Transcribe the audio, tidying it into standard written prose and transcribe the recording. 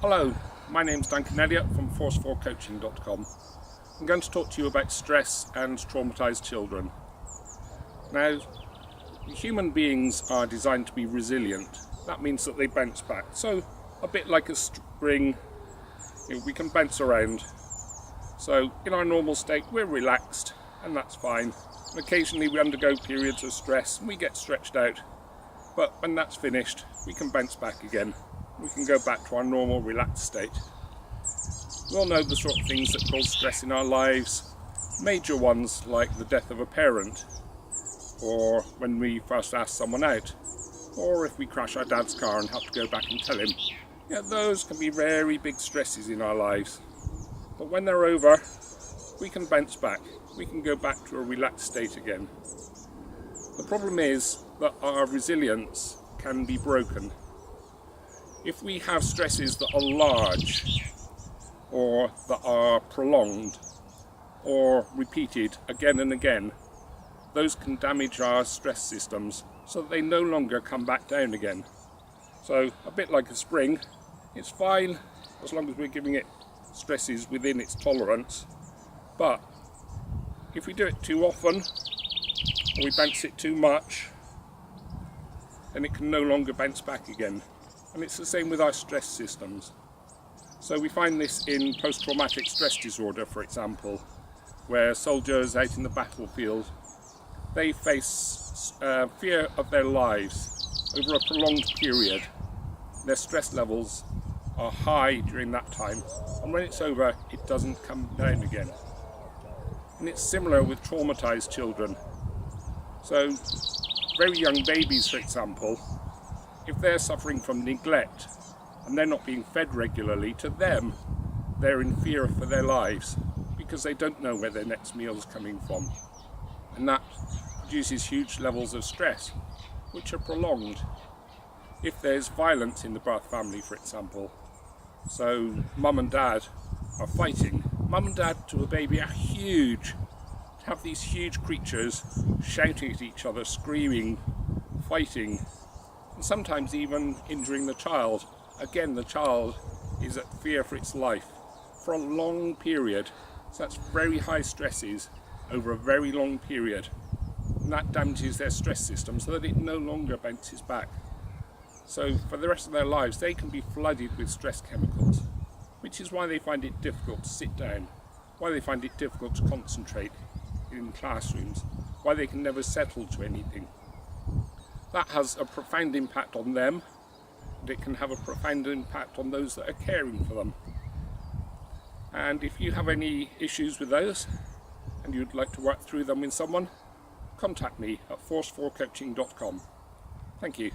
Hello, my name's Duncan Elliott from Force4Coaching.com. I'm going to talk to you about stress and traumatised children. Now, human beings are designed to be resilient. That means that they bounce back. So, a bit like a spring, we can bounce around. So, in our normal state, we're relaxed, and that's fine. And occasionally we undergo periods of stress, and we get stretched out. But when that's finished, we can bounce back again. We can go back to our normal relaxed state. We all know the sort of things that cause stress in our lives. Major ones like the death of a parent, or when we first ask someone out, or if we crash our dad's car and have to go back and tell him. Yeah, those can be very big stresses in our lives. But when they're over, we can bounce back. We can go back to a relaxed state again. The problem is that our resilience can be broken. If we have stresses that are large, or that are prolonged, or repeated again and again, those can damage our stress systems so that they no longer come back down again. So, a bit like a spring, it's fine as long as we're giving it stresses within its tolerance, but if we do it too often, or we bounce it too much, then it can no longer bounce back again. And it's the same with our stress systems. So we find this in post-traumatic stress disorder, for example, where soldiers out in the battlefield, they face fear of their lives over a prolonged period. Their stress levels are high during that time, and when it's over, it doesn't come down again. And it's similar with traumatized children. So very young babies, for example, if they're suffering from neglect and they're not being fed regularly, to them, they're in fear for their lives because they don't know where their next meal is coming from. And that produces huge levels of stress, which are prolonged. If there's violence in the birth family, for example, so mum and dad are fighting. Mum and dad to a baby are huge. To have these huge creatures shouting at each other, screaming, fighting, and sometimes even injuring the child. Again, the child is at fear for its life for a long period. So that's very high stresses over a very long period. And that damages their stress system so that it no longer bounces back. So for the rest of their lives, they can be flooded with stress chemicals, which is why they find it difficult to sit down, why they find it difficult to concentrate in classrooms, why they can never settle to anything. That has a profound impact on them, and it can have a profound impact on those that are caring for them. And if you have any issues with those, and you'd like to work through them with someone, contact me at Force4Coaching.com. Thank you.